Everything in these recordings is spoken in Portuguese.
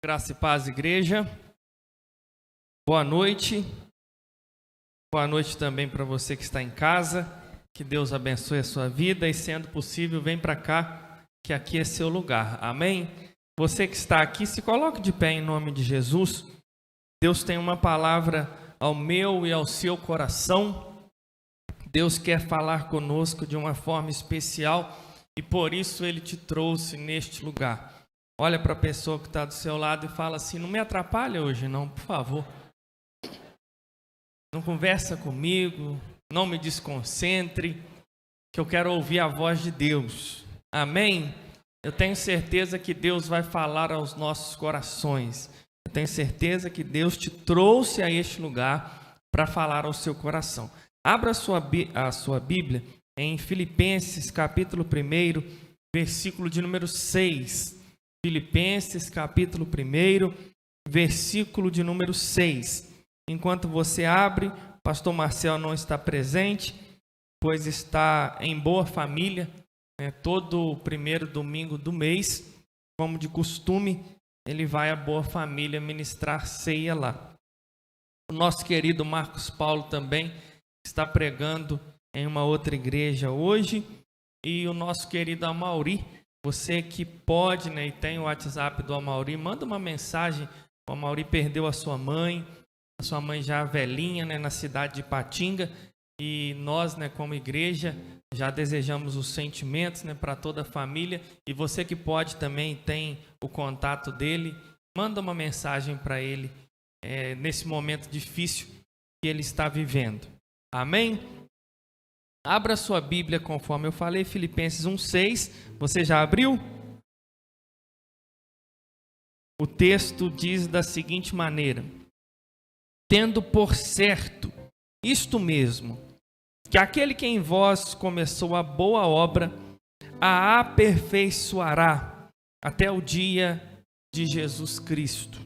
Graça e paz, igreja. Boa noite. Boa noite também para você que está em casa. Que Deus abençoe a sua vida e, sendo possível, vem para cá, que aqui é seu lugar. Amém? Você que está aqui, se coloque de pé em nome de Jesus. Deus tem uma palavra ao meu e ao seu coração. Deus quer falar conosco de uma forma especial e por isso Ele te trouxe neste lugar. Olha para a pessoa que está do seu lado e fala assim: não me atrapalha hoje não, por favor. Não conversa comigo, não me desconcentre, que eu quero ouvir a voz de Deus. Amém? Eu tenho certeza que Deus vai falar aos nossos corações. Eu tenho certeza que Deus te trouxe a este lugar para falar ao seu coração. Abra a sua Bíblia em Filipenses, capítulo 1, versículo de número 6. Filipenses, capítulo 1, versículo de número 6. Enquanto você abre, pastor Marcel não está presente, pois está em boa família, todo o primeiro domingo do mês, como de costume, ele vai à Boa Família ministrar ceia lá. O nosso querido Marcos Paulo também está pregando em uma outra igreja hoje, e o nosso querido Amauri, você que pode, e tem o WhatsApp do Amauri, manda uma mensagem. O Amauri perdeu a sua mãe já velhinha, na cidade de Ipatinga, e nós, como igreja, já desejamos os sentimentos, para toda a família, e você que pode também tem o contato dele, manda uma mensagem para ele, nesse momento difícil que ele está vivendo. Amém? Abra sua Bíblia conforme eu falei, Filipenses 1:6. Você já abriu? O texto diz da seguinte maneira: tendo por certo isto mesmo, que aquele que em vós começou a boa obra, a aperfeiçoará até o dia de Jesus Cristo.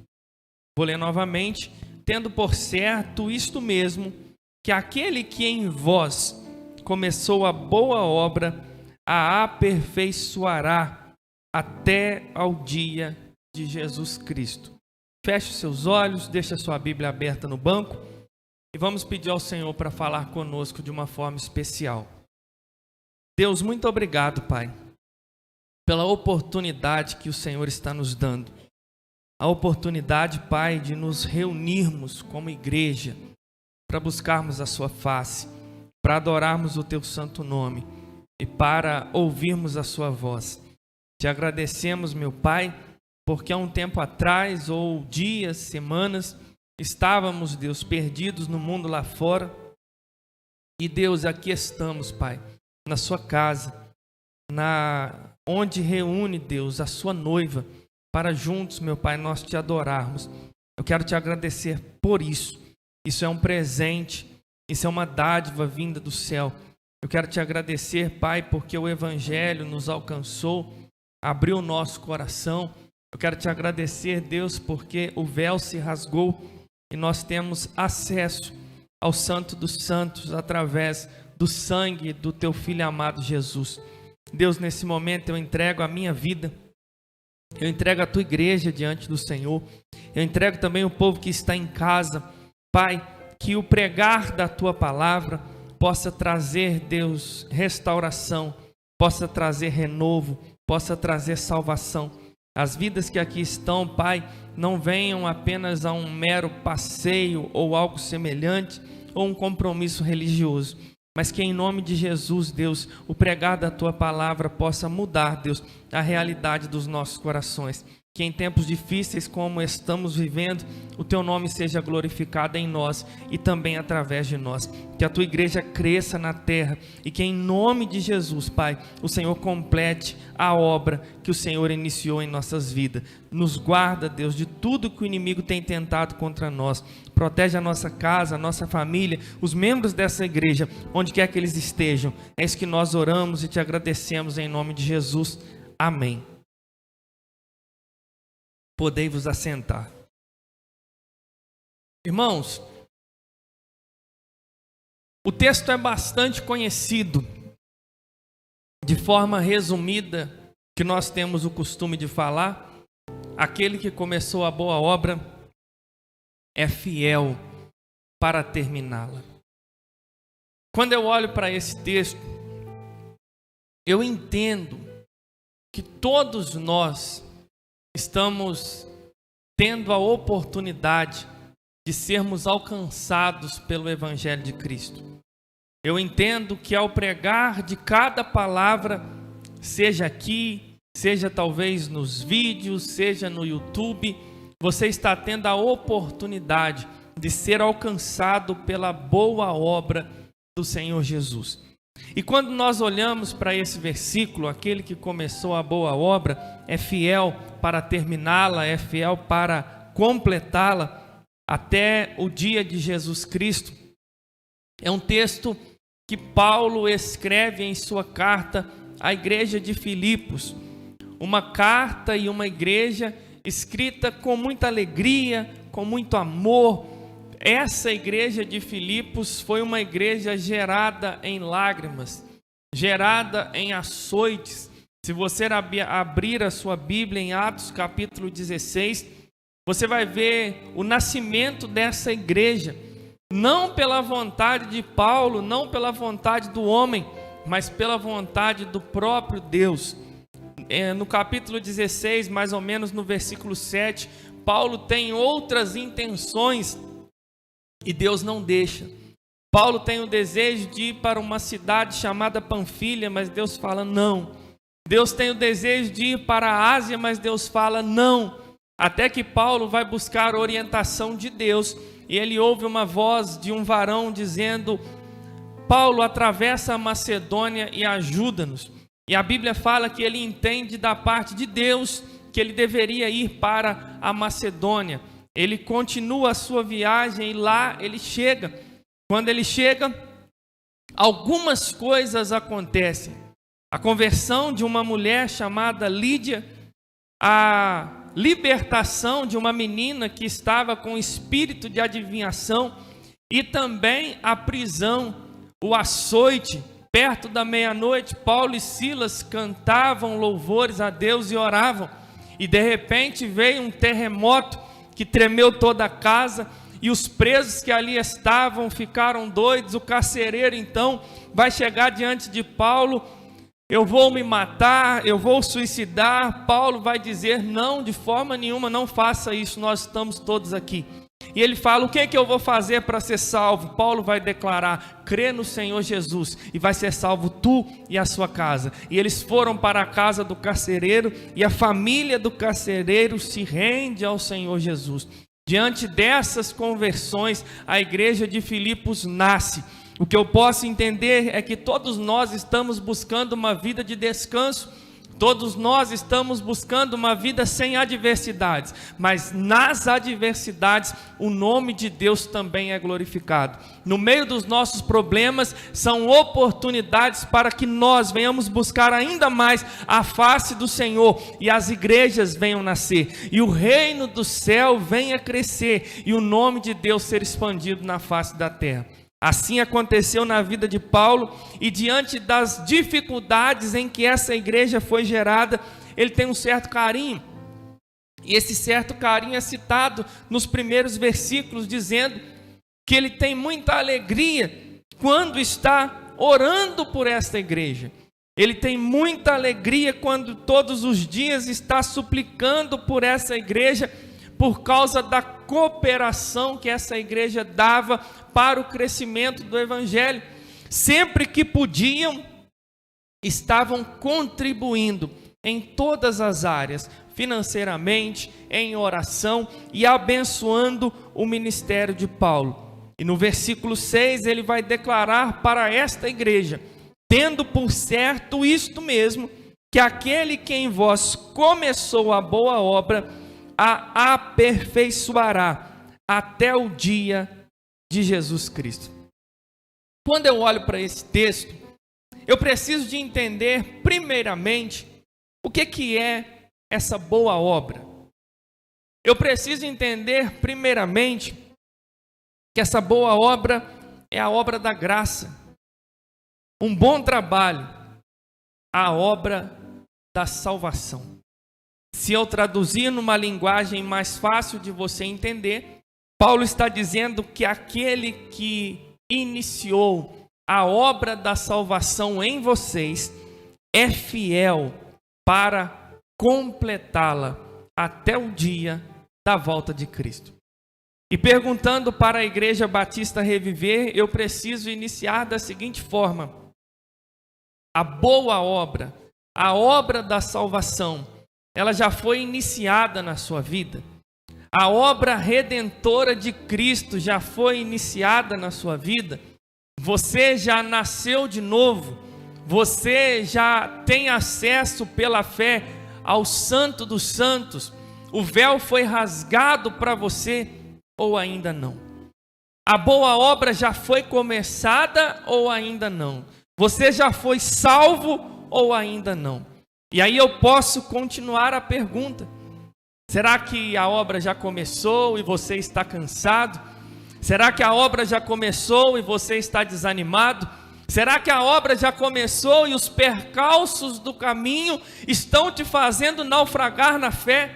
Vou ler novamente. Tendo por certo isto mesmo, que aquele que em vós começou a boa obra, a aperfeiçoará até ao dia de Jesus Cristo. Feche seus olhos, deixe a sua Bíblia aberta no banco e vamos pedir ao Senhor para falar conosco de uma forma especial. Deus, muito obrigado, Pai, pela oportunidade que o Senhor está nos dando. A oportunidade, Pai, de nos reunirmos como igreja para buscarmos a sua face, para adorarmos o teu santo nome e para ouvirmos a sua voz. Te agradecemos, meu Pai, porque há um tempo atrás, ou dias, semanas, estávamos, Deus, perdidos no mundo lá fora. E, Deus, aqui estamos, Pai, na sua casa, onde reúne, Deus, a sua noiva, para juntos, meu Pai, nós te adorarmos. Eu quero te agradecer por isso. Isso é um presente, isso é uma dádiva vinda do céu. Eu quero te agradecer, Pai, porque o Evangelho nos alcançou, abriu o nosso coração. Eu quero te agradecer, Deus, porque o véu se rasgou e nós temos acesso ao Santo dos Santos através do sangue do teu Filho amado Jesus. Deus, nesse momento eu entrego a minha vida, eu entrego a tua igreja diante do Senhor, eu entrego também o povo que está em casa. Pai, que o pregar da tua palavra possa trazer, Deus, restauração, possa trazer renovo, possa trazer salvação. As vidas que aqui estão, Pai, não venham apenas a um mero passeio ou algo semelhante, ou um compromisso religioso, mas que em nome de Jesus, Deus, o pregar da Tua palavra possa mudar, Deus, a realidade dos nossos corações. Que em tempos difíceis como estamos vivendo, o Teu nome seja glorificado em nós e também através de nós. Que a Tua igreja cresça na terra e que em nome de Jesus, Pai, o Senhor complete a obra que o Senhor iniciou em nossas vidas. Nos guarda, Deus, de tudo que o inimigo tem tentado contra nós. Protege a nossa casa, a nossa família, os membros dessa igreja, onde quer que eles estejam. É isso que nós oramos e te agradecemos em nome de Jesus. Amém. Podei vos assentar. Irmãos, o texto é bastante conhecido. De forma resumida, que nós temos o costume de falar, aquele que começou a boa obra é fiel para terminá-la. Quando eu olho para esse texto, eu entendo que todos nós estamos tendo a oportunidade de sermos alcançados pelo Evangelho de Cristo. Eu entendo que ao pregar de cada palavra, seja aqui, seja talvez nos vídeos, seja no YouTube, você está tendo a oportunidade de ser alcançado pela boa obra do Senhor Jesus. E quando nós olhamos para esse versículo, aquele que começou a boa obra é fiel para terminá-la, é fiel para completá-la até o dia de Jesus Cristo. É um texto que Paulo escreve em sua carta à igreja de Filipos. Uma carta e uma igreja escrita com muita alegria, com muito amor. Essa igreja de Filipos foi uma igreja gerada em lágrimas, gerada em açoites. Se você abrir a sua Bíblia em Atos capítulo 16, você vai ver o nascimento dessa igreja, não pela vontade de Paulo, não pela vontade do homem, mas pela vontade do próprio Deus. No capítulo 16, mais ou menos no versículo 7, Paulo tem outras intenções e Deus não deixa. Paulo tem o desejo de ir para uma cidade chamada Panfilha, mas Deus fala não. Deus tem o desejo de ir para a Ásia, mas Deus fala não. Até que Paulo vai buscar orientação de Deus e ele ouve uma voz de um varão dizendo: Paulo, atravessa a Macedônia e ajuda-nos. E a Bíblia fala que ele entende da parte de Deus que ele deveria ir para a Macedônia. Ele continua a sua viagem e lá ele chega. Quando ele chega, algumas coisas acontecem. A conversão de uma mulher chamada Lídia, a libertação de uma menina que estava com espírito de adivinhação e também a prisão, o açoite. Perto da meia-noite, Paulo e Silas cantavam louvores a Deus e oravam. E de repente veio um terremoto que tremeu toda a casa e os presos que ali estavam ficaram doidos. O carcereiro então vai chegar diante de Paulo: eu vou me matar, eu vou suicidar. Paulo vai dizer: não, de forma nenhuma, não faça isso, nós estamos todos aqui. E ele fala: o que é que eu vou fazer para ser salvo? Paulo vai declarar: crê no Senhor Jesus e vai ser salvo tu e a sua casa. E eles foram para a casa do carcereiro e a família do carcereiro se rende ao Senhor Jesus. Diante dessas conversões, a igreja de Filipos nasce. O que eu posso entender é que todos nós estamos buscando uma vida de descanso. Todos nós estamos buscando uma vida sem adversidades, mas nas adversidades o nome de Deus também é glorificado. No meio dos nossos problemas são oportunidades para que nós venhamos buscar ainda mais a face do Senhor e as igrejas venham nascer, e o reino do céu venha crescer e o nome de Deus ser expandido na face da terra. Assim aconteceu na vida de Paulo, e diante das dificuldades em que essa igreja foi gerada, ele tem um certo carinho. E esse certo carinho é citado nos primeiros versículos, dizendo que ele tem muita alegria quando está orando por esta igreja. Ele tem muita alegria quando todos os dias está suplicando por essa igreja, por causa da cooperação que essa igreja dava para o crescimento do evangelho. Sempre que podiam, estavam contribuindo em todas as áreas, financeiramente, em oração e abençoando o ministério de Paulo. E no versículo 6 ele vai declarar para esta igreja: tendo por certo isto mesmo, que aquele que em vós começou a boa obra a aperfeiçoará até o dia de Jesus Cristo. Quando eu olho para esse texto, eu preciso de entender primeiramente o que é essa boa obra. Eu preciso entender primeiramente que essa boa obra é a obra da graça. Um bom trabalho, a obra da salvação. Se eu traduzir numa linguagem mais fácil de você entender, Paulo está dizendo que aquele que iniciou a obra da salvação em vocês é fiel para completá-la até o dia da volta de Cristo. E perguntando para a Igreja Batista Reviver, eu preciso iniciar da seguinte forma: a boa obra, a obra da salvação, ela já foi iniciada na sua vida. A obra redentora de Cristo já foi iniciada na sua vida. Você já nasceu de novo. Você já tem acesso pela fé ao Santo dos Santos. O véu foi rasgado para você ou ainda não? A boa obra já foi começada ou ainda não? Você já foi salvo ou ainda não? E aí eu posso continuar a pergunta: será que a obra já começou e você está cansado? Será que a obra já começou e você está desanimado? Será que a obra já começou e os percalços do caminho estão te fazendo naufragar na fé?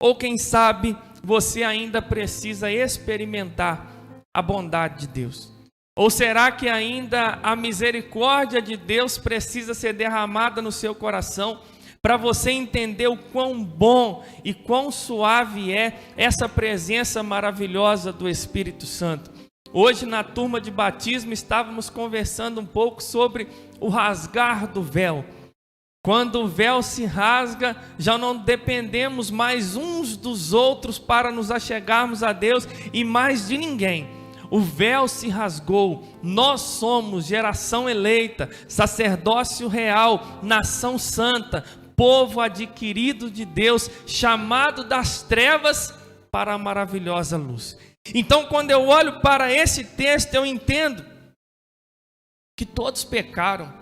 Ou quem sabe você ainda precisa experimentar a bondade de Deus? Ou será que ainda a misericórdia de Deus precisa ser derramada no seu coração para você entender o quão bom e quão suave é essa presença maravilhosa do Espírito Santo? Hoje na turma de batismo estávamos conversando um pouco sobre o rasgar do véu. Quando o véu se rasga, já não dependemos mais uns dos outros para nos achegarmos a Deus e mais de ninguém. O véu se rasgou, nós somos geração eleita, sacerdócio real, nação santa, povo adquirido de Deus, chamado das trevas para a maravilhosa luz. Então, quando eu olho para esse texto, eu entendo que todos pecaram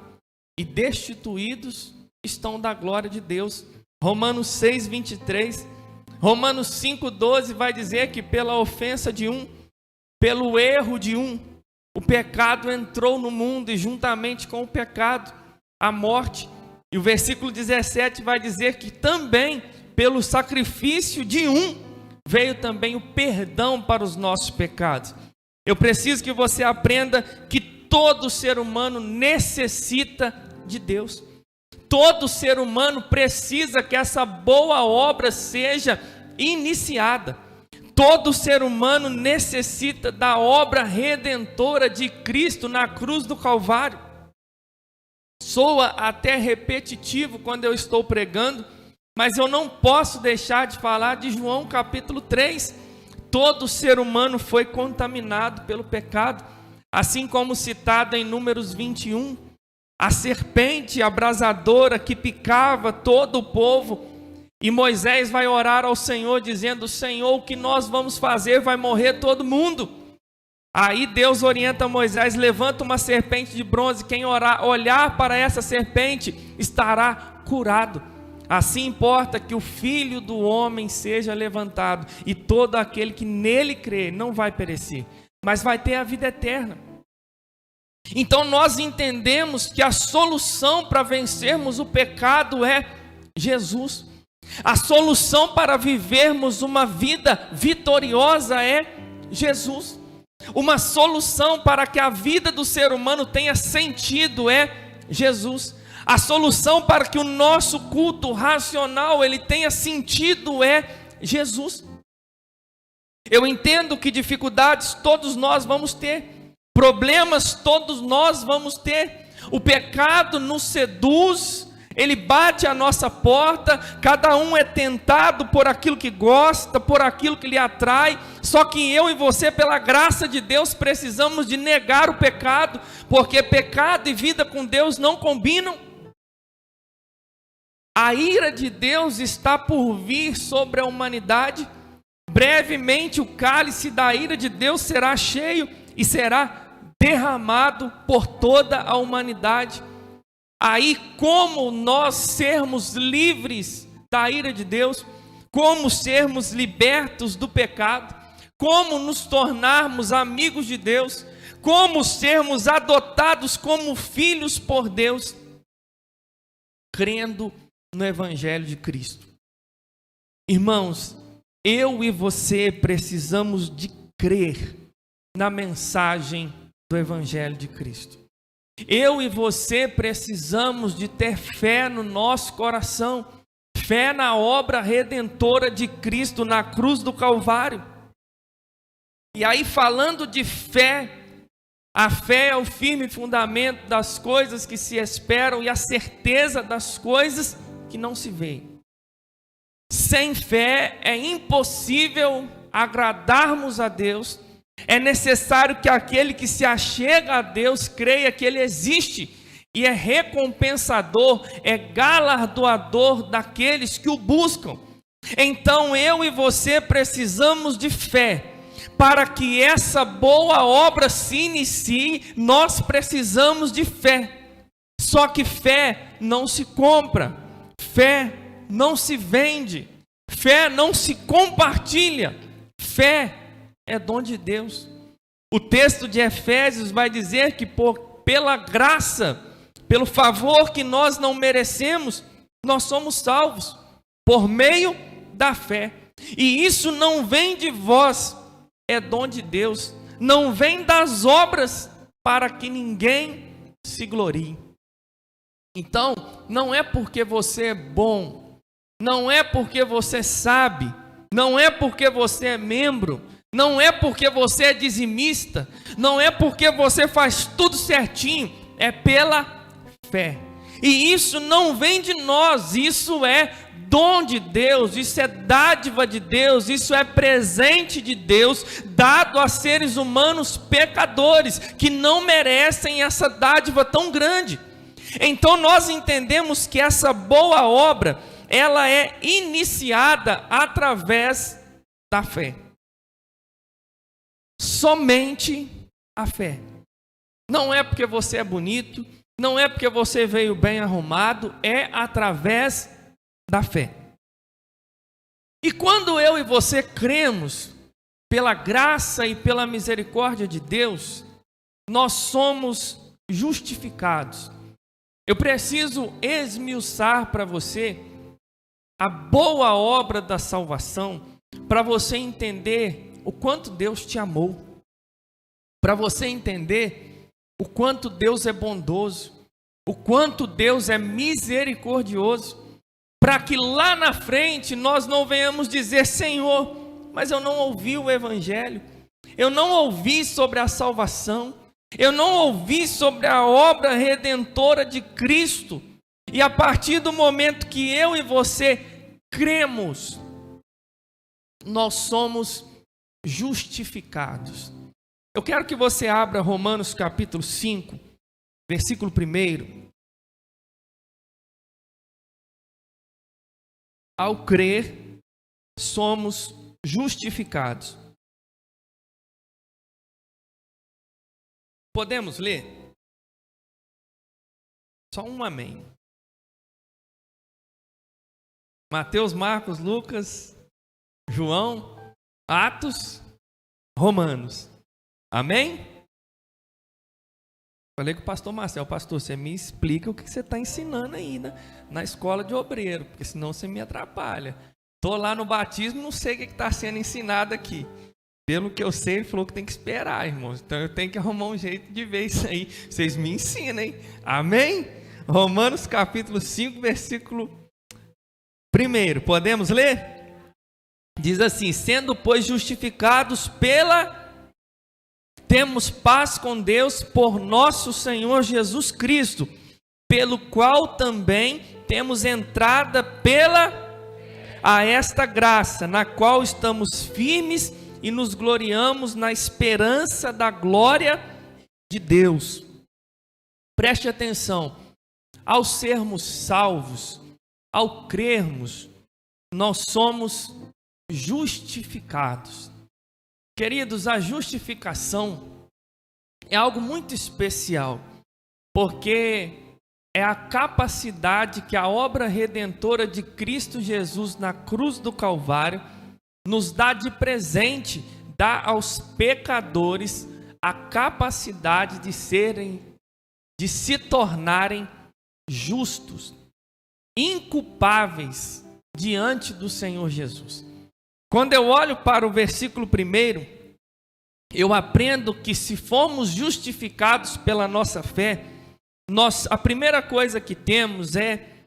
e destituídos estão da glória de Deus. Romanos 6, 23, Romanos 5, 12 vai dizer que pela ofensa de um, pelo erro de um, o pecado entrou no mundo e juntamente com o pecado, a morte. E o versículo 17 vai dizer que também pelo sacrifício de um, veio também o perdão para os nossos pecados. Eu preciso que você aprenda que todo ser humano necessita de Deus. Todo ser humano precisa que essa boa obra seja iniciada. Todo ser humano necessita da obra redentora de Cristo na cruz do Calvário. Soa até repetitivo quando eu estou pregando, mas eu não posso deixar de falar de João capítulo 3. Todo ser humano foi contaminado pelo pecado, assim como citado em Números 21. A serpente abrasadora que picava todo o povo, e Moisés vai orar ao Senhor dizendo: Senhor, o que nós vamos fazer? Vai morrer todo mundo. Aí Deus orienta Moisés: levanta uma serpente de bronze, quem olhar para essa serpente estará curado. Assim importa que o Filho do Homem seja levantado, e todo aquele que nele crê não vai perecer, mas vai ter a vida eterna. Então nós entendemos que a solução para vencermos o pecado é Jesus. A solução para vivermos uma vida vitoriosa é Jesus. Uma solução para que a vida do ser humano tenha sentido é Jesus. A solução para que o nosso culto racional ele tenha sentido é Jesus. Eu entendo que dificuldades todos nós vamos ter, problemas todos nós vamos ter. O pecado nos seduz, ele bate à nossa porta, cada um é tentado por aquilo que gosta, por aquilo que lhe atrai. Só que eu e você, pela graça de Deus, precisamos de negar o pecado, porque pecado e vida com Deus não combinam. A ira de Deus está por vir sobre a humanidade. Brevemente o cálice da ira de Deus será cheio e será derramado por toda a humanidade. Aí, como nós sermos livres da ira de Deus, como sermos libertos do pecado, como nos tornarmos amigos de Deus, como sermos adotados como filhos por Deus, crendo no Evangelho de Cristo. Irmãos, eu e você precisamos de crer na mensagem do Evangelho de Cristo. Eu e você precisamos de ter fé no nosso coração, fé na obra redentora de Cristo na cruz do Calvário. E aí, falando de fé, a fé é o firme fundamento das coisas que se esperam e a certeza das coisas que não se veem. Sem fé é impossível agradarmos a Deus. É necessário que aquele que se achega a Deus creia que Ele existe e é recompensador, é galardoador daqueles que o buscam. Então eu e você precisamos de fé. Para que essa boa obra se inicie, nós precisamos de fé. Só que fé não se compra, fé não se vende, fé não se compartilha, fé é dom de Deus. O texto de Efésios vai dizer que pela graça, pelo favor que nós não merecemos, nós somos salvos por meio da fé. E isso não vem de vós, é dom de Deus, não vem das obras para que ninguém se glorie. Então, não é porque você é bom, não é porque você sabe, não é porque você é membro, não é porque você é dizimista, não é porque você faz tudo certinho, é pela fé. E isso não vem de nós, isso é dom de Deus, isso é dádiva de Deus, isso é presente de Deus, dado a seres humanos pecadores, que não merecem essa dádiva tão grande. Então nós entendemos que essa boa obra, ela é iniciada através da fé. Somente a fé. Não é porque você é bonito, não é porque você veio bem arrumado, é através da fé. E quando eu e você cremos pela graça e pela misericórdia de Deus, nós somos justificados. Eu preciso esmiuçar para você a boa obra da salvação, para você entender o quanto Deus te amou, para você entender o quanto Deus é bondoso, o quanto Deus é misericordioso, para que lá na frente nós não venhamos dizer: Senhor, mas eu não ouvi o Evangelho, eu não ouvi sobre a salvação, eu não ouvi sobre a obra redentora de Cristo. E a partir do momento que eu e você cremos, nós somos justificados. Eu quero que você abra Romanos capítulo 5, versículo 1. Ao crer, somos justificados. Podemos ler? Só um amém. Mateus, Marcos, Lucas, João, Atos, Romanos. Amém? Falei com o pastor Marcelo: pastor, você me explica o que você está ensinando aí na escola de obreiro, porque senão você me atrapalha. Estou lá no batismo, não sei o que está sendo ensinado aqui. Pelo que eu sei, ele falou que tem que esperar, irmãos. Então eu tenho que arrumar um jeito de ver isso aí. Vocês me ensinam, hein? Amém? Romanos capítulo 5, versículo 1. Podemos ler? Diz assim: sendo, pois, justificados temos paz com Deus por nosso Senhor Jesus Cristo, pelo qual também temos entrada a esta graça, na qual estamos firmes e nos gloriamos na esperança da glória de Deus. Preste atenção: ao sermos salvos, ao crermos, nós somos justificados. Queridos, a justificação é algo muito especial, porque é a capacidade que a obra redentora de Cristo Jesus na cruz do Calvário nos dá de presente, dá aos pecadores a capacidade de se tornarem justos, inculpáveis diante do Senhor Jesus. Quando eu olho para o versículo 1, eu aprendo que se fomos justificados pela nossa fé, a primeira coisa que temos é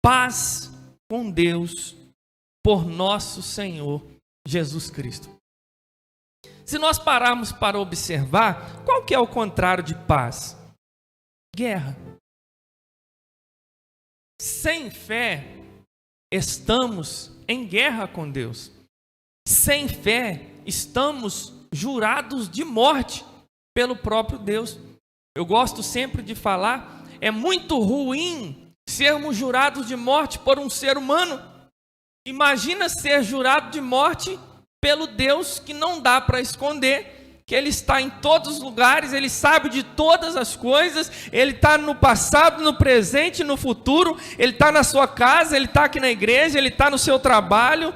paz com Deus por nosso Senhor Jesus Cristo. Se nós pararmos para observar, qual que é o contrário de paz? Guerra. Sem fé, estamos em guerra com Deus. Sem fé, estamos jurados de morte pelo próprio Deus. Eu gosto sempre de falar, é muito ruim sermos jurados de morte por um ser humano. Imagina ser jurado de morte pelo Deus que não dá para esconder, que Ele está em todos os lugares, Ele sabe de todas as coisas, Ele está no passado, no presente, no futuro, Ele está na sua casa, Ele está aqui na igreja, Ele está no seu trabalho.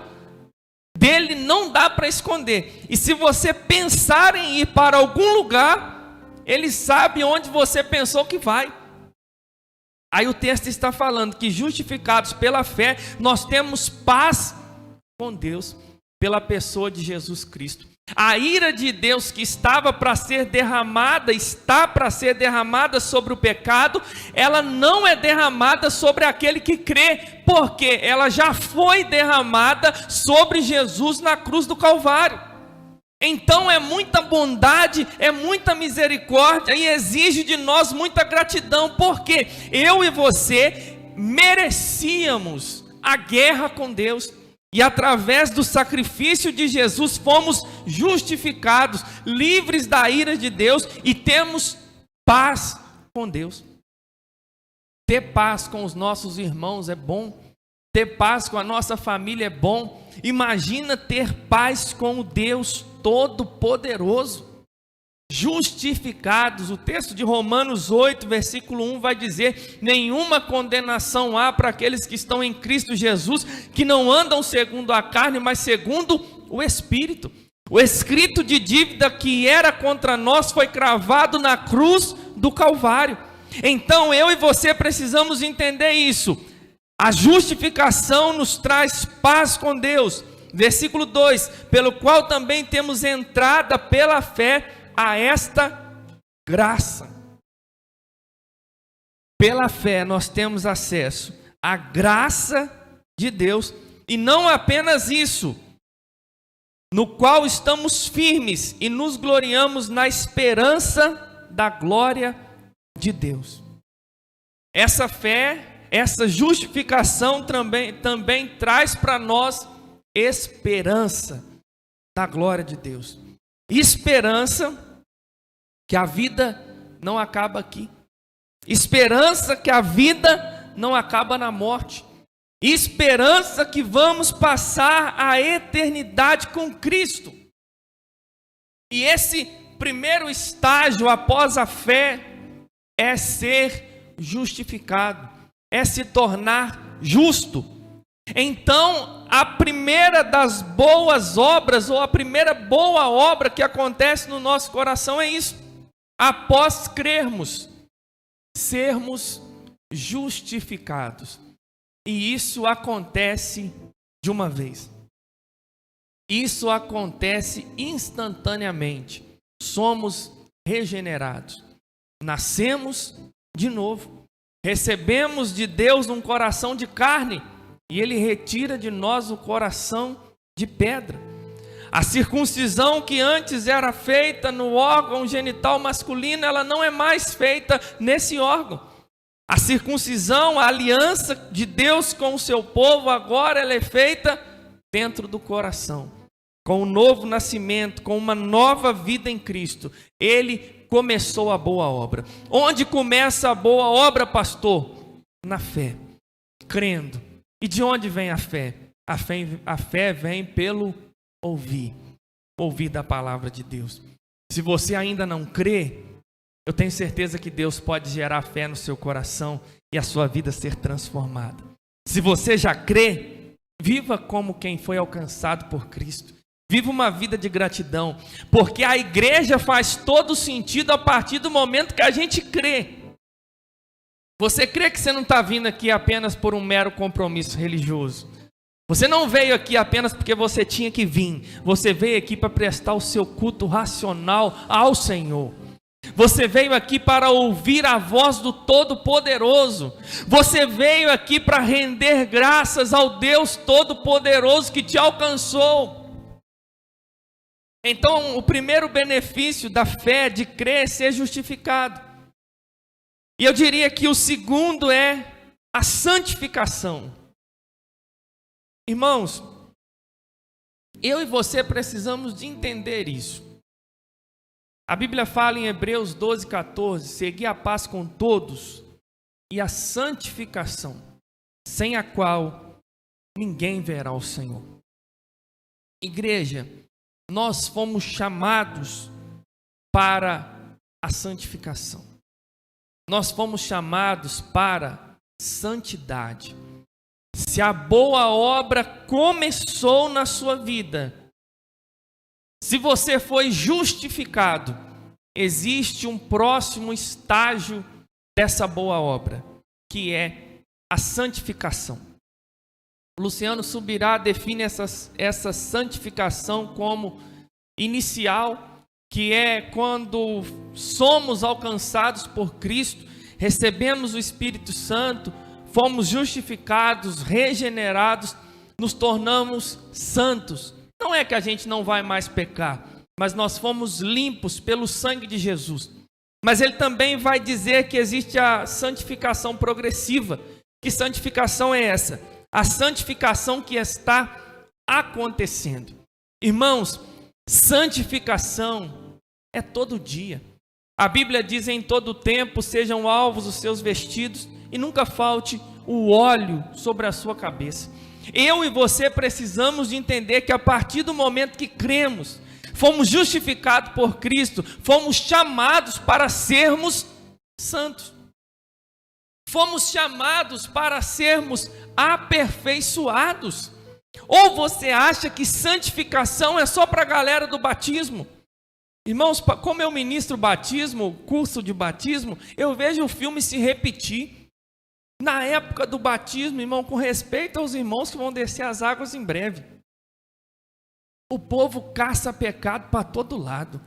Dele não dá para esconder. E se você pensar em ir para algum lugar, Ele sabe onde você pensou que vai. Aí o texto está falando que justificados pela fé, nós temos paz com Deus pela pessoa de Jesus Cristo. A ira de Deus que estava para ser derramada, está para ser derramada sobre o pecado, ela não é derramada sobre aquele que crê, porque ela já foi derramada sobre Jesus na cruz do Calvário. Então é muita bondade, é muita misericórdia e exige de nós muita gratidão, porque eu e você merecíamos a guerra com Deus. E através do sacrifício de Jesus fomos justificados, livres da ira de Deus e temos paz com Deus. Ter paz com os nossos irmãos é bom, ter paz com a nossa família é bom. Imagina ter paz com o Deus Todo-Poderoso. Justificados, o texto de Romanos 8, versículo 1 vai dizer: nenhuma condenação há para aqueles que estão em Cristo Jesus, que não andam segundo a carne, mas segundo o Espírito. O escrito de dívida que era contra nós foi cravado na cruz do Calvário. Então eu e você precisamos entender isso. A justificação nos traz paz com Deus. Versículo 2: pelo qual também temos entrada pela fé a esta graça. Pela fé nós temos acesso à graça de Deus, e não apenas isso, no qual estamos firmes e nos gloriamos na esperança da glória de Deus. Essa fé, essa justificação também traz para nós esperança da glória de Deus. Esperança que a vida não acaba aqui. Esperança que a vida não acaba na morte. Esperança que vamos passar a eternidade com Cristo. E esse primeiro estágio após a fé é ser justificado, é se tornar justo. Então, a primeira das boas obras, ou a primeira boa obra que acontece no nosso coração é isso. Após crermos, sermos justificados. E isso acontece de uma vez. Isso acontece instantaneamente. Somos regenerados. Nascemos de novo. Recebemos de Deus um coração de carne. E Ele retira de nós o coração de pedra. A circuncisão que antes era feita no órgão genital masculino, ela não é mais feita nesse órgão. A circuncisão, a aliança de Deus com o seu povo, agora ela é feita dentro do coração. Com um novo nascimento, com uma nova vida em Cristo. Ele começou a boa obra. Onde começa a boa obra, pastor? Na fé, crendo. E de onde vem a fé? A fé vem pelo ouvir da palavra de Deus. Se você ainda não crê, eu tenho certeza que Deus pode gerar fé no seu coração e a sua vida ser transformada. Se você já crê, viva como quem foi alcançado por Cristo. Viva uma vida de gratidão, porque a igreja faz todo sentido a partir do momento que a gente crê. Você crê que você não está vindo aqui apenas por um mero compromisso religioso? Você não veio aqui apenas porque você tinha que vir. Você veio aqui para prestar o seu culto racional ao Senhor. Você veio aqui para ouvir a voz do Todo-Poderoso. Você veio aqui para render graças ao Deus Todo-Poderoso que te alcançou. Então, o primeiro benefício da fé, de crer, é ser justificado. E eu diria que o segundo é a santificação. Irmãos, eu e você precisamos de entender isso. A Bíblia fala em Hebreus 12:14, segui a paz com todos e a santificação, sem a qual ninguém verá o Senhor. Igreja, nós fomos chamados para a santificação. Nós fomos chamados para santidade. Se a boa obra começou na sua vida, se você foi justificado, existe um próximo estágio dessa boa obra, que é a santificação. Luciano Subirá define essa santificação como inicial, que é quando somos alcançados por Cristo, recebemos o Espírito Santo, fomos justificados, regenerados, nos tornamos santos. Não é que a gente não vai mais pecar, mas nós fomos limpos pelo sangue de Jesus. Mas ele também vai dizer que existe a santificação progressiva. Que santificação é essa? A santificação que está acontecendo. Irmãos, santificação é todo dia. A Bíblia diz: em todo tempo sejam alvos os seus vestidos e nunca falte o óleo sobre a sua cabeça. Eu e você precisamos de entender que a partir do momento que cremos, fomos justificados por Cristo, fomos chamados para sermos santos. Fomos chamados para sermos aperfeiçoados. Ou você acha que santificação é só para a galera do batismo? Irmãos, como eu ministro batismo, curso de batismo, eu vejo o filme se repetir. Na época do batismo, irmão, com respeito aos irmãos que vão descer as águas em breve, o povo caça pecado para todo lado.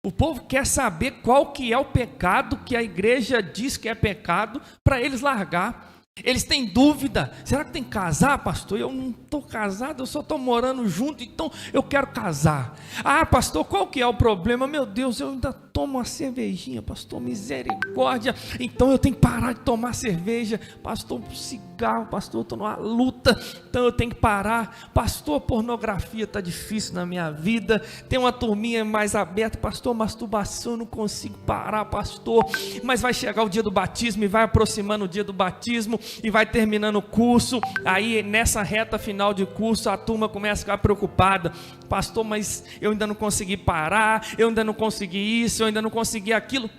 O povo quer saber qual que é o pecado que a igreja diz que é pecado para eles largar. Eles têm dúvida: será que tem que casar, pastor? Eu não estou casado, eu só estou morando junto, então eu quero casar. Ah, pastor, qual que é o problema? Meu Deus, eu ainda tomo uma cervejinha, pastor, misericórdia. Então eu tenho que parar de tomar cerveja. Pastor, cigarro, pastor, eu estou numa luta, então eu tenho que parar. Pastor, pornografia está difícil na minha vida. Tem uma turminha mais aberta. Pastor, masturbação, eu não consigo parar, pastor. Mas vai chegar o dia do batismo e vai aproximando o dia do batismo e vai terminando o curso. Aí nessa reta final de curso a turma começa a ficar preocupada: pastor, mas eu ainda não consegui parar, eu ainda não consegui isso, eu ainda não consegui aquilo.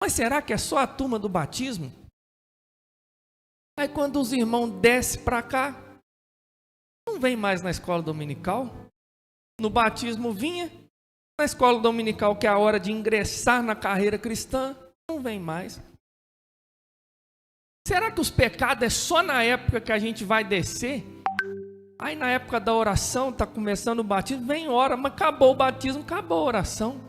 Mas será que é só a turma do batismo? Aí quando os irmãos descem para cá, não vem mais na escola dominical. No batismo vinha, na escola dominical, que é a hora de ingressar na carreira cristã, não vem mais. Será que os pecados é só na época que a gente vai descer? Aí na época da oração, está começando o batismo, vem ora, mas acabou o batismo, acabou a oração.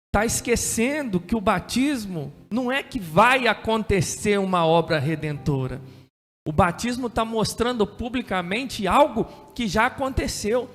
Está esquecendo que o batismo não é que vai acontecer uma obra redentora. O batismo está mostrando publicamente algo que já aconteceu.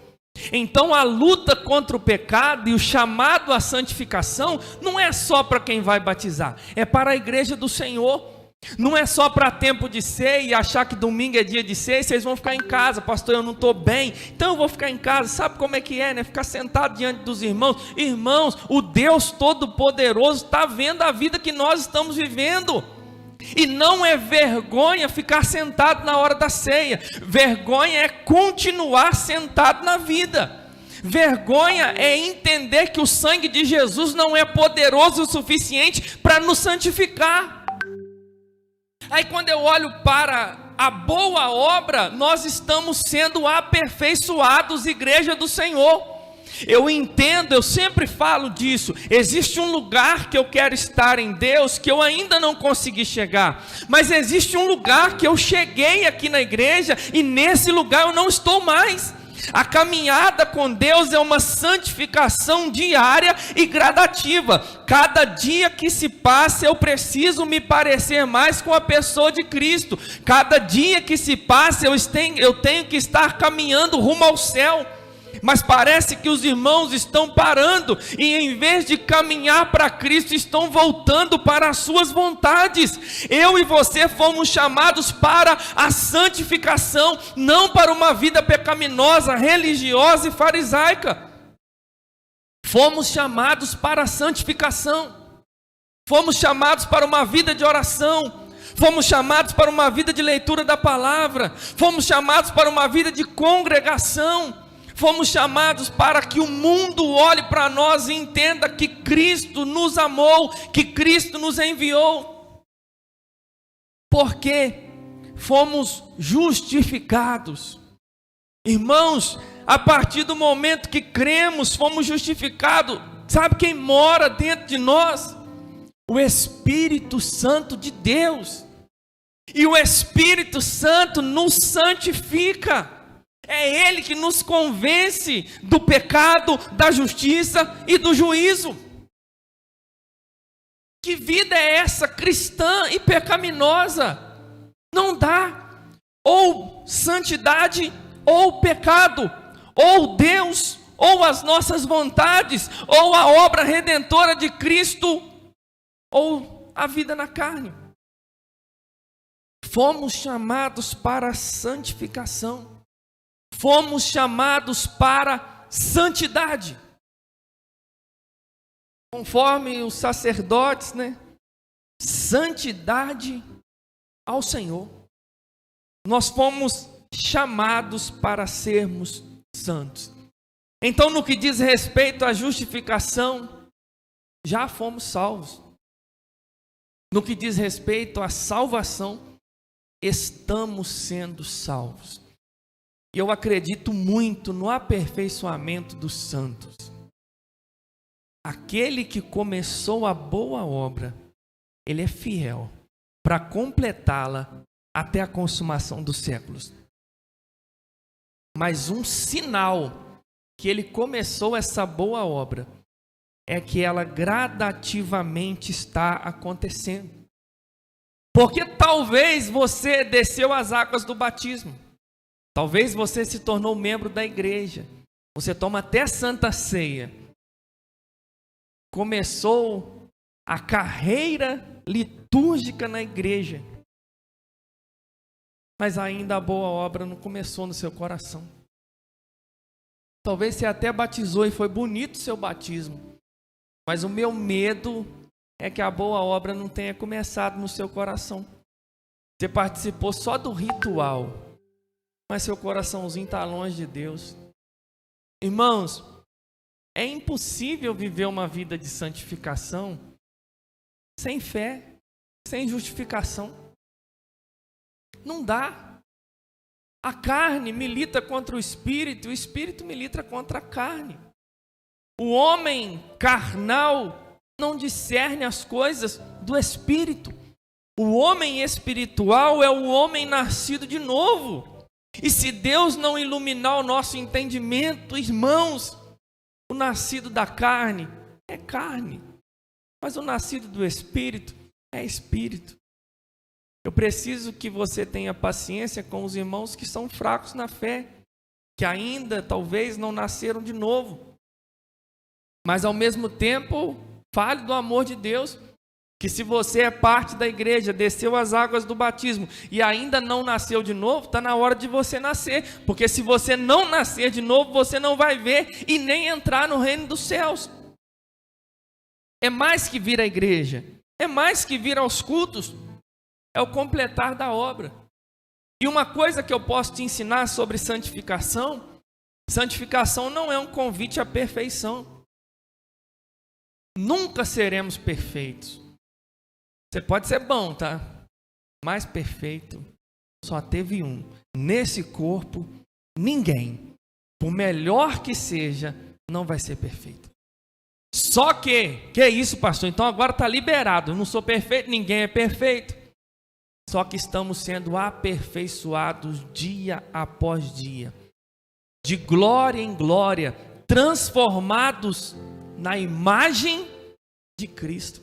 Então a luta contra o pecado e o chamado à santificação não é só para quem vai batizar, é para a igreja do Senhor. Não é só para tempo de ceia e achar que domingo é dia de ceia e vocês vão ficar em casa. Pastor, eu não estou bem, então eu vou ficar em casa. Sabe como é que é, né? Ficar sentado diante dos irmãos. Irmãos, o Deus Todo-Poderoso está vendo a vida que nós estamos vivendo. E não é vergonha ficar sentado na hora da ceia. Vergonha é continuar sentado na vida. Vergonha é entender que o sangue de Jesus não é poderoso o suficiente para nos santificar. Aí quando eu olho para a boa obra, nós estamos sendo aperfeiçoados, igreja do Senhor. Eu entendo, eu sempre falo disso. Existe um lugar que eu quero estar em Deus que eu ainda não consegui chegar. Mas existe um lugar que eu cheguei aqui na igreja e nesse lugar eu não estou mais. A caminhada com Deus é uma santificação diária e gradativa. Cada dia que se passa eu preciso me parecer mais com a pessoa de Cristo. Cada dia que se passa eu tenho que estar caminhando rumo ao céu. Mas parece que os irmãos estão parando e em vez de caminhar para Cristo, estão voltando para as suas vontades. Eu e você fomos chamados para a santificação, não para uma vida pecaminosa, religiosa e farisaica. Fomos chamados para a santificação. Fomos chamados para uma vida de oração. Fomos chamados para uma vida de leitura da palavra. Fomos chamados para uma vida de congregação. Fomos chamados para que o mundo olhe para nós e entenda que Cristo nos amou, que Cristo nos enviou. Porque fomos justificados. Irmãos, a partir do momento que cremos, fomos justificados. Sabe quem mora dentro de nós? O Espírito Santo de Deus. E o Espírito Santo nos santifica. É Ele que nos convence do pecado, da justiça e do juízo. Que vida é essa cristã e pecaminosa? Não dá. Ou santidade, ou pecado, ou Deus, ou as nossas vontades, ou a obra redentora de Cristo, ou a vida na carne. Fomos chamados para a santificação. Fomos chamados para santidade. Conforme os sacerdotes, Santidade ao Senhor. Nós fomos chamados para sermos santos. Então, no que diz respeito à justificação, já fomos salvos. No que diz respeito à salvação, estamos sendo salvos. E eu acredito muito no aperfeiçoamento dos santos. Aquele que começou a boa obra, ele é fiel para completá-la até a consumação dos séculos. Mas um sinal que ele começou essa boa obra é que ela gradativamente está acontecendo. Porque talvez você desceu as águas do batismo. Talvez você se tornou membro da igreja. Você toma até Santa Ceia. Começou a carreira litúrgica na igreja. Mas ainda a boa obra não começou no seu coração. Talvez você até batizou e foi bonito o seu batismo. Mas o meu medo é que a boa obra não tenha começado no seu coração. Você participou só do ritual, mas seu coraçãozinho está longe de Deus. Irmãos, é impossível viver uma vida de santificação sem fé, sem justificação. Não dá. A carne milita contra o espírito milita contra a carne. O homem carnal não discerne as coisas do espírito. O homem espiritual é o homem nascido de novo. E se Deus não iluminar o nosso entendimento, irmãos, o nascido da carne é carne, mas o nascido do Espírito é Espírito. Eu preciso que você tenha paciência com os irmãos que são fracos na fé, que ainda talvez não nasceram de novo, mas ao mesmo tempo fale do amor de Deus. Que se você é parte da igreja, desceu as águas do batismo e ainda não nasceu de novo, está na hora de você nascer. Porque se você não nascer de novo, você não vai ver e nem entrar no reino dos céus. É mais que vir à igreja, é mais que vir aos cultos, é o completar da obra. E uma coisa que eu posso te ensinar sobre santificação, santificação não é um convite à perfeição. Nunca seremos perfeitos. Você pode ser bom, tá? Mas perfeito só teve um. Nesse corpo, ninguém, por melhor que seja, não vai ser perfeita. Só que é isso, pastor? Então agora está liberado. Eu não sou perfeito, ninguém é perfeito. Só que estamos sendo aperfeiçoados dia após dia, de glória em glória, transformados na imagem de Cristo.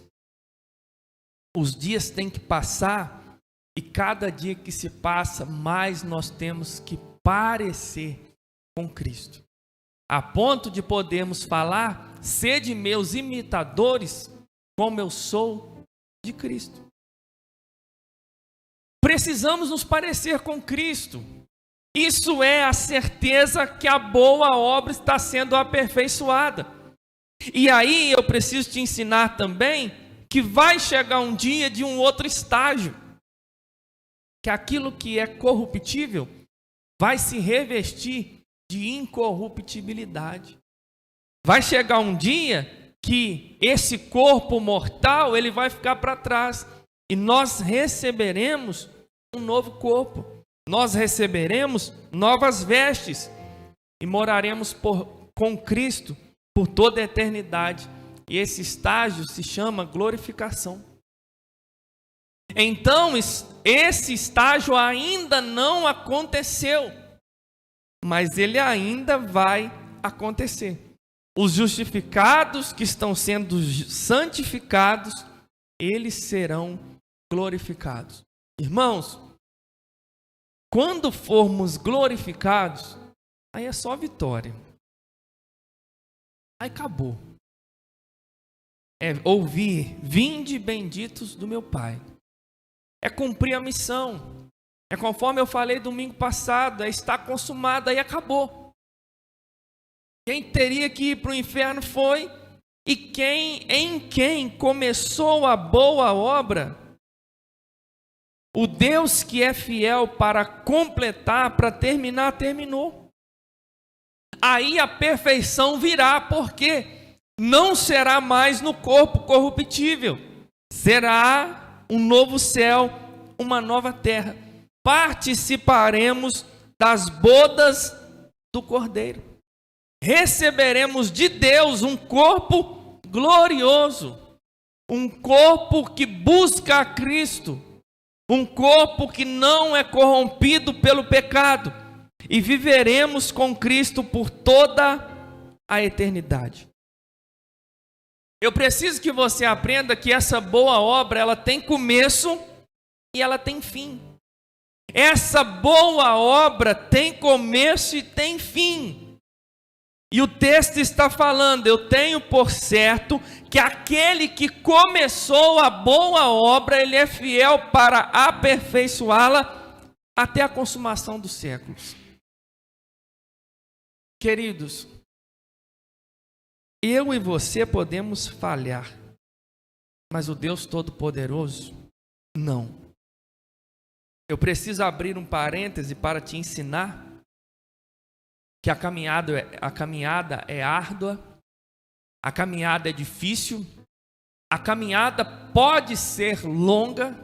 Os dias têm que passar e cada dia que se passa, mais nós temos que parecer com Cristo. A ponto de podermos falar, sede meus imitadores, como eu sou de Cristo. Precisamos nos parecer com Cristo. Isso é a certeza que a boa obra está sendo aperfeiçoada. E aí eu preciso te ensinar também que vai chegar um dia de um outro estágio. Que aquilo que é corruptível vai se revestir de incorruptibilidade. Vai chegar um dia que esse corpo mortal ele vai ficar para trás e nós receberemos um novo corpo. Nós receberemos novas vestes e moraremos com Cristo por toda a eternidade. E esse estágio se chama glorificação. Então, esse estágio ainda não aconteceu, mas ele ainda vai acontecer. Os justificados que estão sendo santificados, eles serão glorificados. Irmãos, quando formos glorificados, aí é só vitória. Aí acabou. É ouvir, vinde benditos do meu Pai. É cumprir a missão. É conforme eu falei domingo passado, é estar consumado, aí acabou. Quem teria que ir para o inferno foi, e em quem começou a boa obra, o Deus que é fiel para completar, para terminar, terminou. Aí a perfeição virá, porque não será mais no corpo corruptível, será um novo céu, uma nova terra. Participaremos das bodas do Cordeiro. Receberemos de Deus um corpo glorioso, um corpo que busca a Cristo, um corpo que não é corrompido pelo pecado, e viveremos com Cristo por toda a eternidade. Eu preciso que você aprenda que essa boa obra, ela tem começo e ela tem fim. Essa boa obra tem começo e tem fim. E o texto está falando, eu tenho por certo que aquele que começou a boa obra, ele é fiel para aperfeiçoá-la até a consumação dos séculos. Queridos, eu e você podemos falhar, mas o Deus Todo-Poderoso, não. Eu preciso abrir um parêntese para te ensinar que a caminhada é árdua, a caminhada é difícil, a caminhada pode ser longa,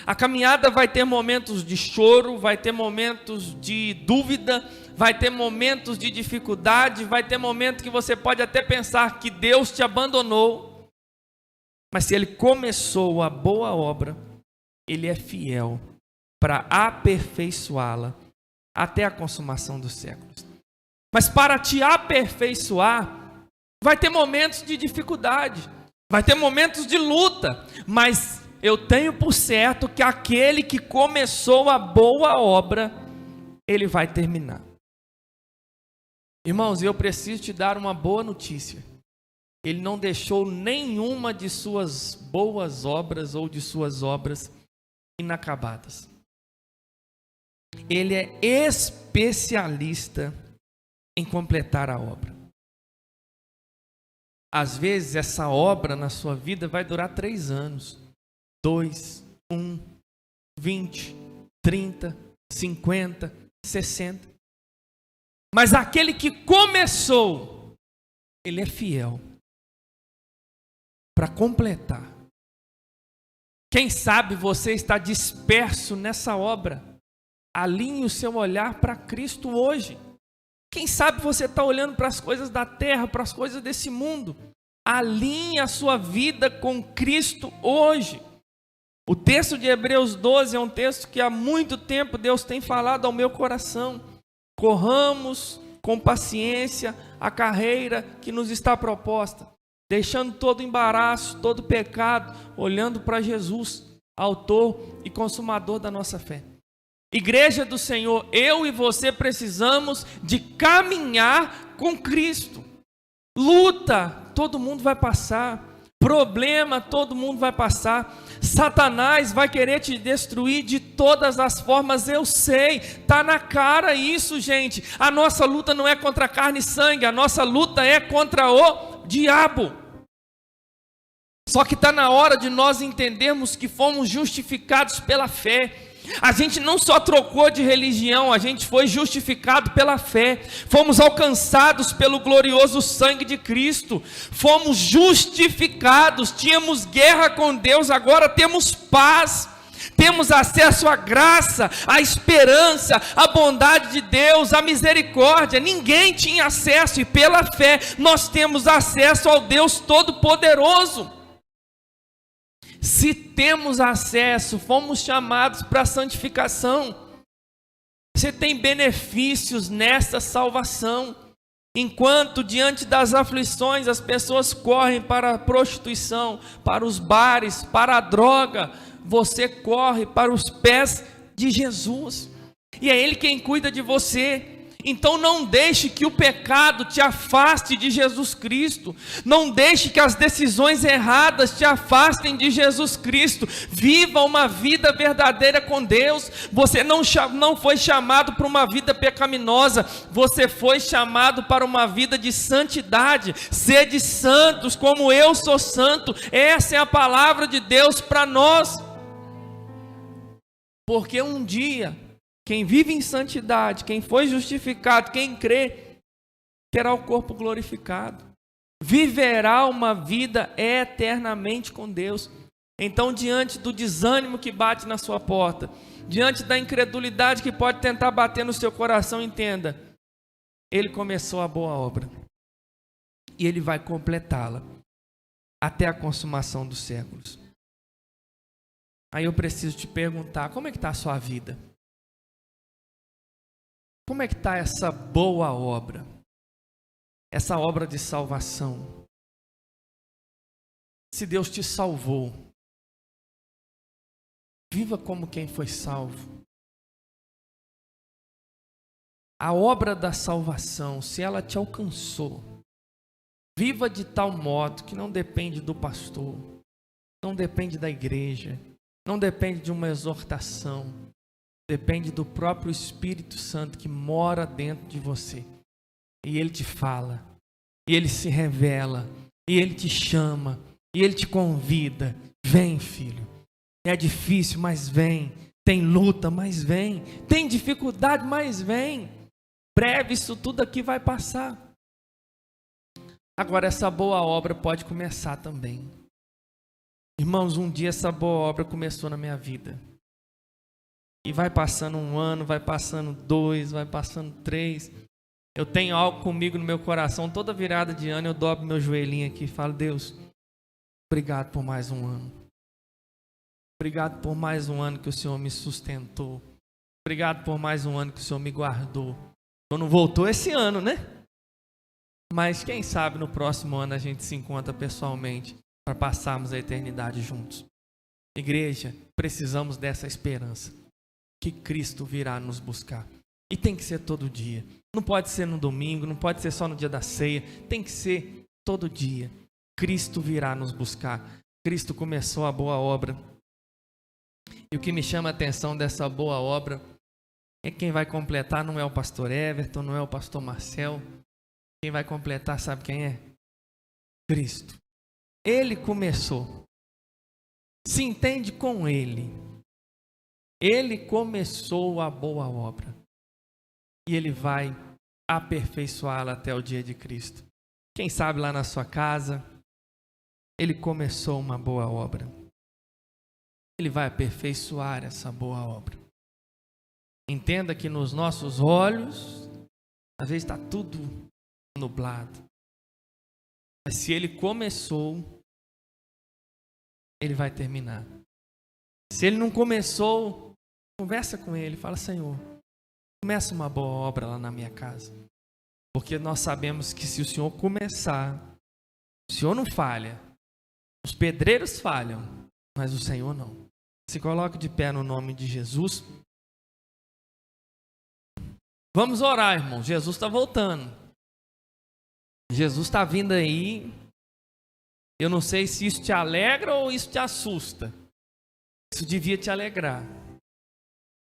a caminhada vai ter momentos de choro, vai ter momentos de dúvida, vai ter momentos de dificuldade, vai ter momentos que você pode até pensar que Deus te abandonou, mas se Ele começou a boa obra, Ele é fiel para aperfeiçoá-la até a consumação dos séculos. Mas para te aperfeiçoar, vai ter momentos de dificuldade, vai ter momentos de luta, mas eu tenho por certo que aquele que começou a boa obra, ele vai terminar. Irmãos, eu preciso te dar uma boa notícia. Ele não deixou nenhuma de suas boas obras ou de suas obras inacabadas. Ele é especialista em completar a obra. Às vezes essa obra na sua vida vai durar 3 anos, 2, 1, 20, 30, 50, 60. Mas aquele que começou, ele é fiel para completar. Quem sabe você está disperso nessa obra. Alinhe o seu olhar para Cristo hoje. Quem sabe você está olhando para as coisas da terra, para as coisas desse mundo. Alinhe a sua vida com Cristo hoje. O texto de Hebreus 12 é um texto que há muito tempo Deus tem falado ao meu coração. Corramos com paciência a carreira que nos está proposta, deixando todo embaraço, todo pecado, olhando para Jesus, autor e consumador da nossa fé. Igreja do Senhor, eu e você precisamos de caminhar com Cristo. Luta, todo mundo vai passar. Problema, todo mundo vai passar. Satanás vai querer te destruir de todas as formas, eu sei. Está na cara isso, gente. A nossa luta não é contra carne e sangue, a nossa luta é contra o diabo. Só que está na hora de nós entendermos que fomos justificados pela fé. A gente não só trocou de religião, a gente foi justificado pela fé. Fomos alcançados pelo glorioso sangue de Cristo. Fomos justificados, tínhamos guerra com Deus, agora temos paz. Temos acesso à graça, à esperança, à bondade de Deus, à misericórdia. Ninguém tinha acesso e pela fé nós temos acesso ao Deus Todo-Poderoso. Se temos acesso, fomos chamados para a santificação. Você tem benefícios nessa salvação. Enquanto diante das aflições as pessoas correm para a prostituição, para os bares, para a droga, você corre para os pés de Jesus. E é Ele quem cuida de você. Então não deixe que o pecado te afaste de Jesus Cristo. Não deixe que as decisões erradas te afastem de Jesus Cristo. Viva uma vida verdadeira com Deus. Você não foi chamado para uma vida pecaminosa. Você foi chamado para uma vida de santidade. Sede santos como eu sou santo. Essa é a palavra de Deus para nós. Porque um dia, quem vive em santidade, quem foi justificado, quem crê, terá o corpo glorificado. Viverá uma vida eternamente com Deus. Então, diante do desânimo que bate na sua porta, diante da incredulidade que pode tentar bater no seu coração, entenda, Ele começou a boa obra. E Ele vai completá-la até a consumação dos séculos. Aí eu preciso te perguntar, como é que está a sua vida? Como é que está essa boa obra? Essa obra de salvação? Se Deus te salvou, viva como quem foi salvo. A obra da salvação, se ela te alcançou, viva de tal modo que não depende do pastor, não depende da igreja, não depende de uma exortação, depende do próprio Espírito Santo que mora dentro de você. E Ele te fala, e Ele se revela, e Ele te chama, e Ele te convida. Vem, filho. É difícil, mas vem. Tem luta, mas vem. Tem dificuldade, mas vem. Breve isso tudo aqui vai passar. Agora essa boa obra pode começar também. Irmãos, um dia essa boa obra começou na minha vida. E vai passando um ano, vai passando 2, vai passando 3. Eu tenho algo comigo no meu coração. Toda virada de ano eu dobro meu joelhinho aqui e falo: Deus, obrigado por mais um ano. Obrigado por mais um ano que o Senhor me sustentou. Obrigado por mais um ano que o Senhor me guardou. Eu não voltou esse ano, né? Mas quem sabe no próximo ano a gente se encontra pessoalmente para passarmos a eternidade juntos. Igreja, precisamos dessa esperança. Que Cristo virá nos buscar. E tem que ser todo dia. Não pode ser no domingo, não pode ser só no dia da ceia. Tem que ser todo dia. Cristo virá nos buscar. Cristo começou a boa obra. E o que me chama a atenção dessa boa obra é que quem vai completar não é o pastor Everton, não é o pastor Marcel. Quem vai completar sabe quem é? Cristo. Ele começou. Se entende com Ele. Ele começou a boa obra e Ele vai aperfeiçoá-la até o dia de Cristo. Quem sabe lá na sua casa, Ele começou uma boa obra. Ele vai aperfeiçoar essa boa obra. Entenda que nos nossos olhos, Às vezes está tudo nublado. Mas se Ele começou, Ele vai terminar. Se Ele não começou, conversa com Ele, fala: Senhor, começa uma boa obra lá na minha casa. Porque nós sabemos que se o Senhor começar, o Senhor não falha. Os pedreiros falham, mas o Senhor não. Se coloque de pé no nome de Jesus. Vamos orar, irmão. Jesus está voltando. Jesus está vindo aí. Eu não sei se isso te alegra ou isso te assusta. Isso devia te alegrar.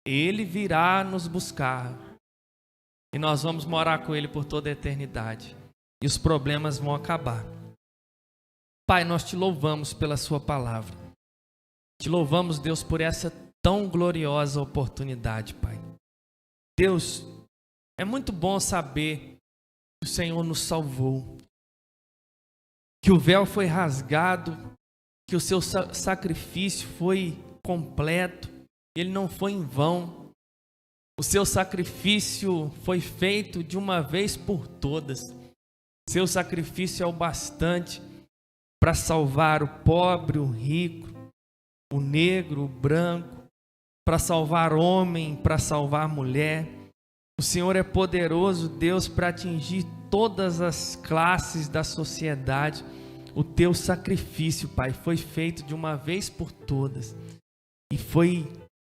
Ele virá nos buscar. E nós vamos morar com Ele por toda a eternidade. E os problemas vão acabar. Pai, nós te louvamos pela sua palavra. Te louvamos, Deus, por essa tão gloriosa oportunidade, Pai. Deus, é muito bom saber que o Senhor nos salvou. Que o véu foi rasgado, que o seu sacrifício foi completo. Ele não foi em vão. O seu sacrifício foi feito de uma vez por todas. Seu sacrifício é o bastante para salvar o pobre, o rico, o negro, o branco, para salvar homem, para salvar mulher. O Senhor é poderoso, Deus, para atingir todas as classes da sociedade. O teu sacrifício, Pai, foi feito de uma vez por todas. E foi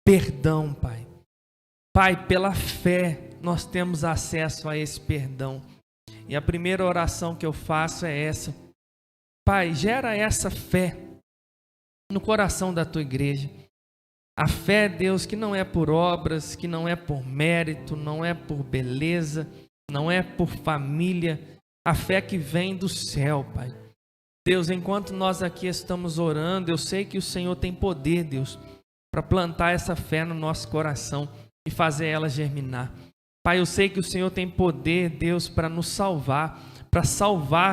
perdão, Pai. Pai, pela fé, nós temos acesso a esse perdão. E a primeira oração que eu faço é essa. Pai, gera essa fé no coração da tua igreja. A fé, Deus, que não é por obras, que não é por mérito, não é por beleza, não é por família. A fé que vem do céu, Pai. Deus, enquanto nós aqui estamos orando, eu sei que o Senhor tem poder, Deus, para plantar essa fé no nosso coração e fazer ela germinar. Pai, eu sei que o Senhor tem poder, Deus, para nos salvar,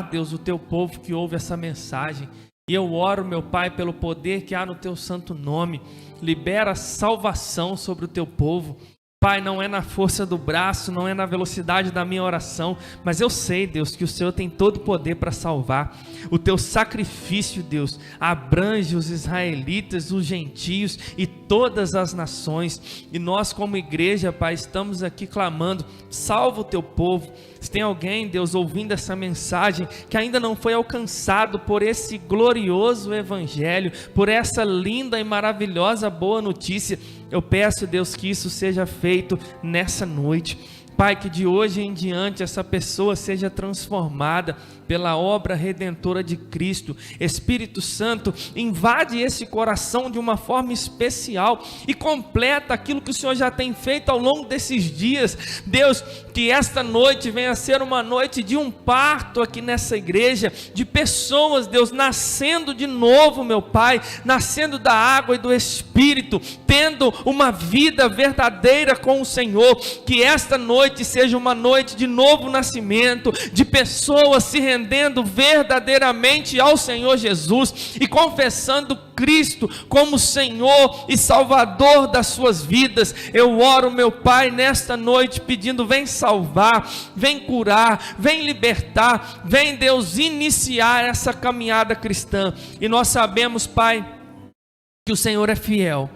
Deus, o teu povo que ouve essa mensagem. E eu oro, meu Pai, pelo poder que há no teu santo nome. Libera salvação sobre o teu povo. Pai, não é na força do braço, não é na velocidade da minha oração, mas eu sei, Deus, que o Senhor tem todo o poder para salvar. O teu sacrifício, Deus, abrange os israelitas, os gentios e todas as nações. E nós, como igreja, Pai, estamos aqui clamando: salva o teu povo. Se tem alguém, Deus, ouvindo essa mensagem que ainda não foi alcançado por esse glorioso evangelho, por essa linda e maravilhosa boa notícia, eu peço, Deus, que isso seja feito nessa noite. Pai, que de hoje em diante essa pessoa seja transformada pela obra redentora de Cristo. Espírito Santo, invade esse coração de uma forma especial e completa aquilo que o Senhor já tem feito ao longo desses dias. Deus, que esta noite venha a ser uma noite de um parto aqui nessa igreja, de pessoas, Deus, nascendo de novo, meu Pai, nascendo da água e do Espírito, tendo uma vida verdadeira com o Senhor. Que esta noite seja uma noite de novo nascimento, de pessoas se rendendo verdadeiramente ao Senhor Jesus e confessando Cristo como Senhor e Salvador das suas vidas. Eu oro, meu Pai, nesta noite pedindo: vem salvar, vem curar, vem libertar, vem, Deus, iniciar essa caminhada cristã. E nós sabemos, Pai, que o Senhor é fiel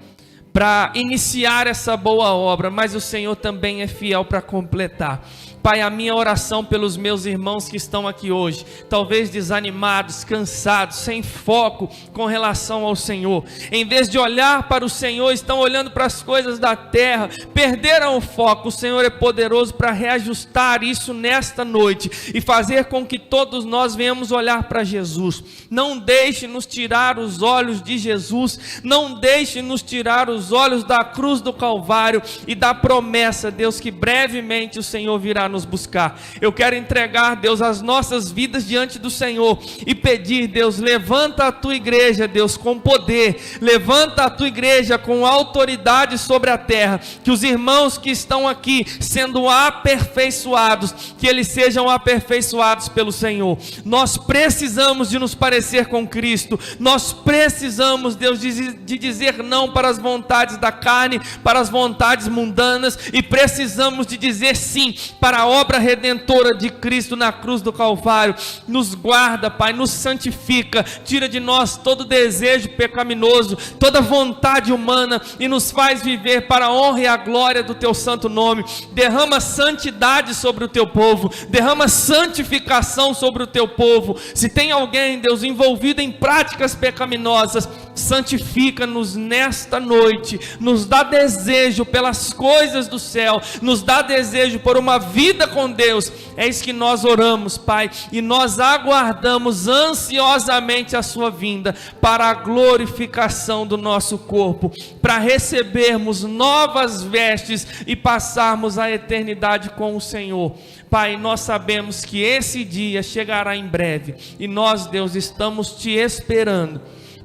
para iniciar essa boa obra, mas o Senhor também é fiel para completar. Pai, a minha oração pelos meus irmãos que estão aqui hoje, talvez desanimados, cansados, sem foco com relação ao Senhor, em vez de olhar para o Senhor, estão olhando para as coisas da terra, perderam o foco. O Senhor é poderoso para reajustar isso nesta noite e fazer com que todos nós venhamos olhar para Jesus. Não deixe nos tirar os olhos de Jesus, não deixe nos tirar os olhos da cruz do Calvário e da promessa, Deus, que brevemente o Senhor virá nos buscar. Eu quero entregar, Deus, as nossas vidas diante do Senhor e pedir, Deus, levanta a tua igreja, Deus, com poder, levanta a tua igreja com autoridade sobre a terra, que os irmãos que estão aqui sendo aperfeiçoados, que eles sejam aperfeiçoados pelo Senhor. Nós precisamos de nos parecer com Cristo, nós precisamos, Deus, de dizer não para as vontades da carne, para as vontades mundanas, e precisamos de dizer sim para para a obra redentora de Cristo na cruz do Calvário. Nos guarda, Pai, nos santifica, tira de nós todo desejo pecaminoso, toda vontade humana e nos faz viver para a honra e a glória do Teu santo nome. Derrama santidade sobre o Teu povo, derrama santificação sobre o Teu povo. Se tem alguém, Deus, envolvido em práticas pecaminosas, santifica-nos nesta noite, nos dá desejo pelas coisas do céu, nos dá desejo por uma vida com Deus. É isso que nós oramos, Pai, e nós aguardamos ansiosamente a sua vinda para a glorificação do nosso corpo, para recebermos novas vestes e passarmos a eternidade com o Senhor. Pai, nós sabemos que esse dia chegará em breve e nós, Deus, estamos te esperando.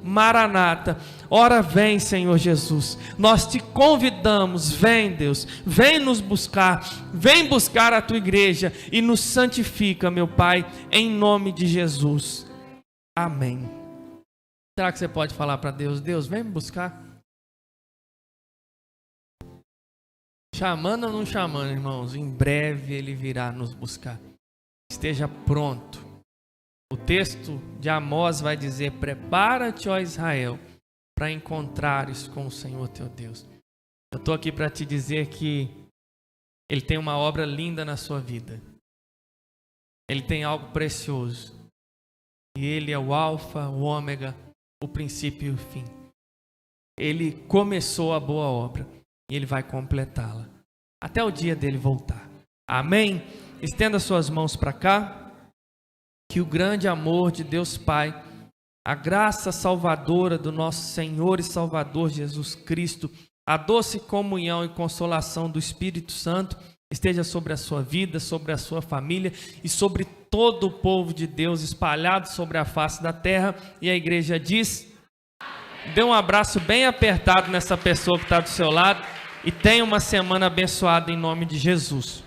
Maranata, ora vem, Senhor Jesus, nós te convidamos, vem, Deus, vem nos buscar, vem buscar a tua igreja e nos santifica, meu Pai, em nome de Jesus, amém. Será que você pode falar para Deus, Deus, vem me buscar? Chamando ou não chamando, irmãos, em breve Ele virá nos buscar, esteja pronto. O texto de Amós vai dizer: prepara-te, ó Israel, para encontrares com o Senhor teu Deus. Eu estou aqui para te dizer que Ele tem uma obra linda na sua vida. Ele tem algo precioso. E Ele é o alfa, o ômega, o princípio e o fim. Ele começou a boa obra e Ele vai completá-la até o dia dele voltar. Amém? Estenda suas mãos para cá. Que o grande amor de Deus Pai, a graça salvadora do nosso Senhor e Salvador Jesus Cristo, a doce comunhão e consolação do Espírito Santo esteja sobre a sua vida, sobre a sua família e sobre todo o povo de Deus espalhado sobre a face da terra. E a igreja diz: dê um abraço bem apertado nessa pessoa que está do seu lado e tenha uma semana abençoada em nome de Jesus.